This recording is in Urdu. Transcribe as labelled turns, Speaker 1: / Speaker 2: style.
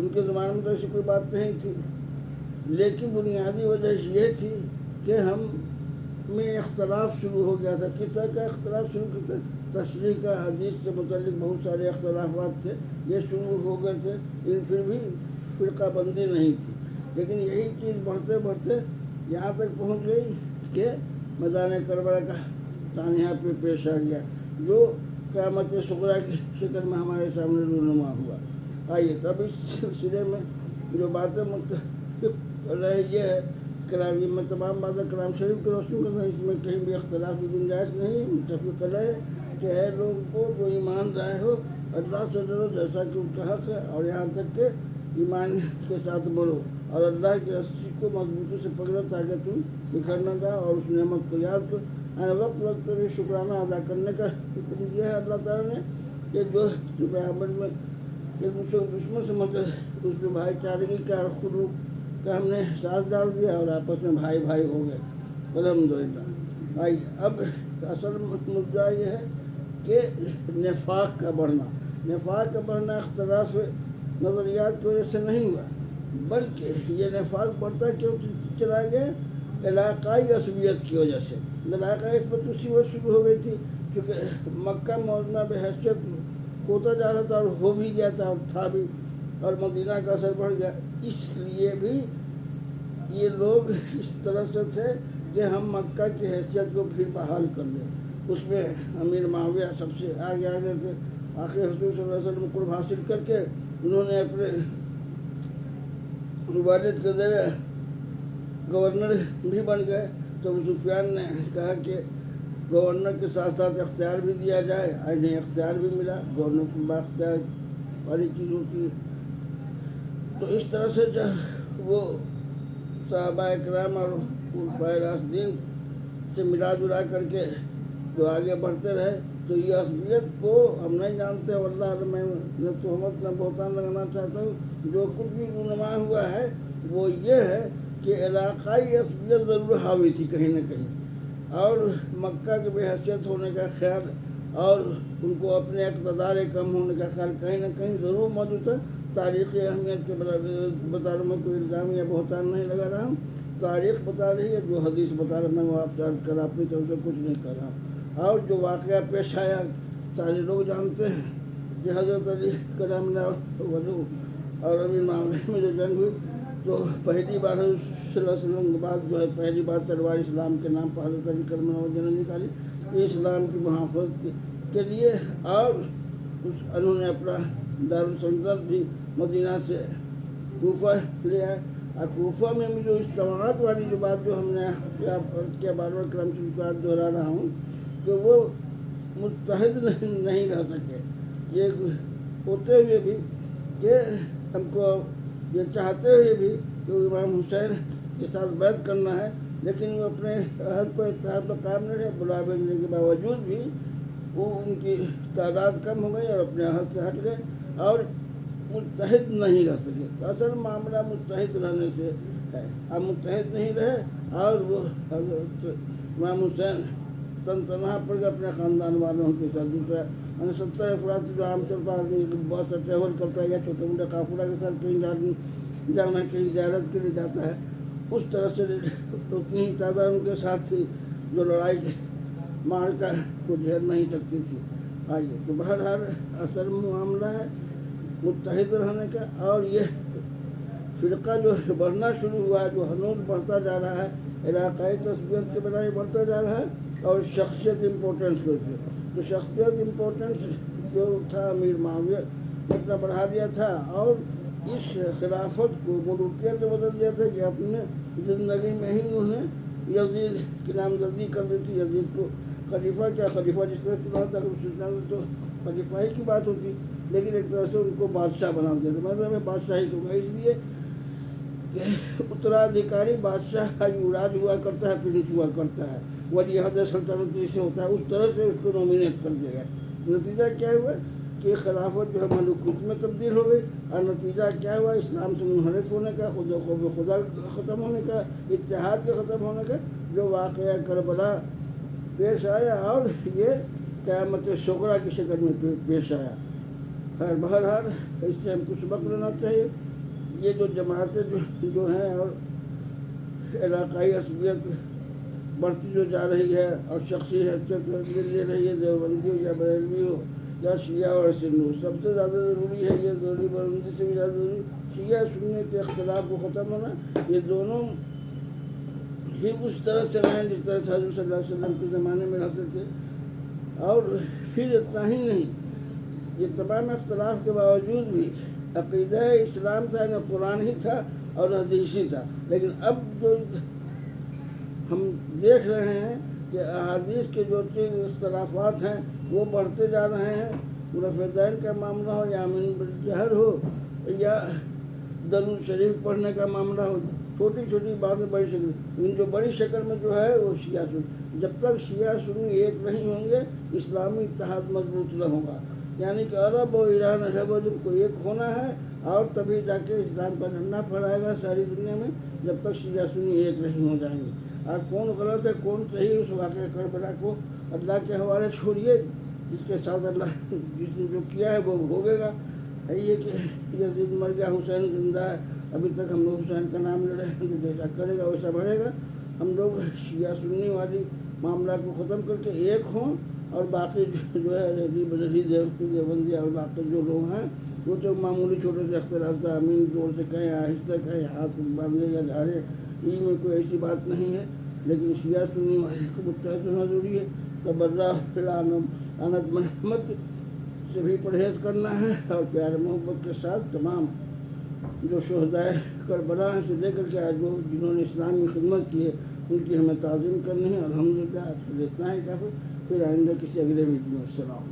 Speaker 1: ان کے زمانے میں تو ایسی کوئی بات نہیں تھی، لیکن بنیادی وجہ یہ تھی کہ ہم میں اختلاف شروع ہو گیا تھا۔ کس طرح کا اختلاف شروع کیا تھا؟ تشریح کا، حدیث سے متعلق بہت سارے اختلافات تھے، یہ شروع ہو گئے تھے، لیکن پھر بھی فرقہ بندی نہیں تھی۔ لیکن یہی چیز بڑھتے بڑھتے یہاں تک پہنچ گئی کہ میدان کربلا کا سانحہ پہ پیش آ گیا، جو قیامت صغریٰ کی شکل میں ہمارے سامنے رونما ہوا۔ آئیے تب اس سلسلے میں جو باتیں مختلف رہے یہ ہے، میں تمام باتیں کلام شریف کی روشنی میں، اس میں کہیں بھی اختلاف کی گنجائش نہیں، متفق علیہ کہ اے لوگوں کو جو ایمان لائے ہو اللہ سے ڈرو جیسا کہ ان کا حق ہے، اور یہاں تک کہ ایمان کے ساتھ بڑھو اور اللہ کی رسی کو مضبوطی سے پکڑو تاکہ تم بکھر نہ جاؤ، اور اس نعمت کو یاد کرو۔ وقت وقت پر بھی شکرانہ ادا کرنے کا حکم دیا ہے اللہ تعالیٰ نے، کہ جو صبح عمل میں ایک دوسرے کو دشمن سمجھتے اس میں بھائی چارگی کا خلوق کا ہم نے احساس ڈال دیا اور آپس میں بھائی بھائی ہو گئے، الحمدللہ۔ آئیے اب اصل مدعا یہ ہے کہ نفاق کا بڑھنا اختلاف نظریات کی وجہ سے نہیں ہوا، بلکہ یہ نفاق بڑھتا کیوں چلا گیا؟ علاقائی عصبیت کی وجہ سے۔ علاقائی عصبیت اسی وقت شروع ہو گئی تھی کیونکہ مکہ معظمہ بحیثیت ہوتا جا رہا تھا اور ہو بھی گیا تھا اور تھا بھی، اور مدینہ کا اثر بڑھ گیا، اس لیے بھی یہ لوگ اس طرح سے تھے کہ ہم مکہ کی حیثیت کو پھر بحال کر لیں۔ اس میں امیر معاویہ سب سے آگے تھے، آخر حضور صلی اللہ علیہ وسلم قرب حاصل کر کے انہوں نے اپنے والد کے ذریعے گورنر بھی بن گئے۔ تو ابو سفیان نے کہا کہ گورنر کے ساتھ ساتھ اختیار بھی دیا جائے، انہیں اختیار بھی ملا، گورنر کو بااختیار والی چیز ہوتی ہے۔ تو اس طرح سے جب وہ صحابہ کرام اور خلفائے راشدین سے ملا جلا کر کے جو آگے بڑھتے رہے، تو یہ عصبیت کو ہم نہیں جانتے، واللہ میں نہ تہمت نہ بہتان لگانا چاہتا ہوں، جو کچھ بھی رونما ہوا ہے وہ یہ ہے کہ علاقائی عصبیت ضرور حاوی تھی کہیں نہ کہیں، اور مکہ کے بے حیثیت ہونے کا خیال اور ان کو اپنے اقتدار کم ہونے کا خیال کہیں نہ کہیں ضرور موجود ہے۔ تاریخی اہمیت کے بتا رہا میں کوئی الزام یا بہتان نہیں لگا رہا ہوں، تاریخ بتا رہی ہے، جو حدیث بتا رہا میں وہ آپ چارج کر اپنی طرف سے کچھ نہیں کر رہا ہوں۔ اور جو واقعہ پیش آیا سارے لوگ جانتے ہیں کہ حضرت علی کرم اللہ وجہ اور امیر معاویہ میں جو جنگ ہوئی، تو پہلی بار صلی اللہ علیہ وسلم کے بعد جو ہے پہلی بار تلوار اسلام کے نام پر حضرت علی کرم اللہ وجہ نے نکالی، یہ اسلام کی محافظت کے لیے، اور انہوں نے اپنا دارالسلطنت بھی مدینہ سے کوفہ لے آئے۔ اور کوفہ میں بھی جو اجتماعات والی جو بات جو ہم نے کیا بار بار کرم شریف کو دہرا رہا ہوں کہ وہ متحد نہیں رہ سکے، یہ ہوتے ہوئے بھی کہ ہم کو یہ چاہتے ہوئے بھی کہ امام حسین کے ساتھ بیعت کرنا ہے، لیکن وہ اپنے عہد پر اتحاد پر قائم نہیں رہے، بلا بھیجنے کے باوجود بھی وہ ان کی تعداد کم ہو گئی اور اپنے عہد سے ہٹ گئے اور متحد نہیں رہ سکے۔ تو اصل معاملہ متحد رہنے سے ہے، اب متحد نہیں رہے اور وہ حضرت امام حسین تنہا پڑ گئے اپنے خاندان والوں کے ساتھ۔ دوسرا 70 افراد جو عام طور پر آدمی بہت سا ٹریول کرتا ہے یا چھوٹے موٹے قافلہ کے ساتھ کہیں جانا کہیں زیارت کے لیے جاتا ہے، اس طرح سے اتنی ہی تعداد ان کے ساتھ تھی جو لڑائی مار کا کو جھیل نہیں سکتی تھی۔ آئیے تو بہرحال اصل معاملہ ہے متحد رہنے کا، اور یہ فرقہ جو بڑھنا شروع ہوا ہے، جو ہنوز بڑھتا جا رہا ہے، علاقائی تثبیت کے بجائے بڑھتا جا رہا ہے، اور شخصیت امپورٹنس کے لیے تو شخصیت امپورٹنس جو تھا امیر معاویہ نے اتنا بڑھا دیا تھا، اور اس خلافت کو ملوکیت میں بدل دیا تھا کہ اپنے زندگی میں ہی انہوں نے یزید کی نامزدگی کر دی تھی۔ یزید کو خلیفہ کیا، خلیفہ جس طرح چنا تھا اس تو خلیفہ ہی کی بات ہوتی، لیکن ایک طرح سے ان کو بادشاہ بنا دیا تھا۔ مطلب میں بادشاہی کروں گا، اس لیے کہ اترادھیکاری بادشاہ کا یوراج ہوا کرتا ہے، پرنس ہوا کرتا ہے، ولی عہد سلطنت جیسے ہوتا ہے، اس طرح سے اس کو نومینیٹ کر دیا گیا۔ نتیجہ کیا ہوا کہ خلافت جو ہے ملکوت میں تبدیل ہو گئی، اور نتیجہ کیا ہوا اسلام سے منحرف ہونے کا، خدا ختم ہونے کا، اتحاد کے ختم ہونے کا جو واقعہ کربلا پیش آیا، اور یہ قیامت صغریٰ کی شکل میں پیش آیا۔ خیر بہرحال اس سے ہم کو سبق لینا چاہیے یہ جو جماعتیں جو ہیں اور علاقائی عصبیت بڑھتی جو جا رہی ہے اور شخصی حیثیت لے رہی ہے، دیوبندی ہو یا بریلوی ہو یا شیعہ اور سنی ہو، سب سے زیادہ ضروری ہے یہ ضروری بلندی سے بھی زیادہ ضروری شیعہ سنی کے اختلاف کو ختم ہونا. یہ دونوں ہی اس طرح سے رہیں جس طرح سے حضرت صلی اللہ علیہ وسلم کے زمانے میں رہتے تھے. اور پھر اتنا ہی نہیں، یہ تمام اختلاف کے باوجود بھی عقیدہ اسلام تھا نہ قرآن ہی تھا اور حدیث ہی تھا. لیکن اب جو ہم دیکھ رہے ہیں کہ احادیث کے جو اختلافات ہیں وہ بڑھتے جا رہے ہیں. رفعین کا معاملہ ہو یا امین بالجہر ہو یا درود شریف پڑھنے کا معاملہ ہو، چھوٹی چھوٹی باتیں بڑی شکل، ان جو بڑی شکل میں جو ہے وہ شیعہ سنی. جب تک شیعہ سنی ایک نہیں ہوں گے اسلامی اتحاد مضبوط نہ ہوگا. یعنی کہ عرب و ایران عرب و جن کو ایک ہونا ہے اور تبھی جا کے اسلام کا جھنڈا پھہرائے گا ساری دنیا میں، جب تک شیعہ سنی ایک نہیں ہو جائیں گے. اور کون غلط ہے کون صحیح، اس واقعہ کربلا کو اللہ کے حوالے چھوڑیے. جس کے ساتھ اللہ جس نے جو کیا ہے وہ بھوگے گا. یہ کہ یزید مر گیا، حسین زندہ ہے، ابھی تک ہم لوگ حسین کا نام لے رہے ہیں، جو جیسا کرے گا ویسا بڑھے گا. ہم لوگ شیعہ سنی والی معاملہ کو ختم کر کے ایک ہوں، اور باقی جو ہے ریلی دیوبندی اور باقی جو لوگ ہیں وہ تو معمولی چھوٹے سے اختلاف تھا، امین زور سے کہیں آہستہ کہیں ہاتھ باندھے یا جھاڑے، یہ میں کوئی ایسی بات نہیں ہے. لیکن شیعہ سنی والے کو متحد ہونا ضروری ہے. تبرہ لعنت مرحمت سے بھی پرہیز کرنا ہے، اور پیار محبت کے ساتھ تمام جو شہدائے کربلا سے لے کر کے آج وہ جنہوں نے اسلام کی خدمت کی ہے ان کی ہمیں تعظیم کرنی ہے. الحمدللہ آج کے لیے اتنا ہی کافی. پھر آئندہ کسی اگلے ویڈیو میں. السلام.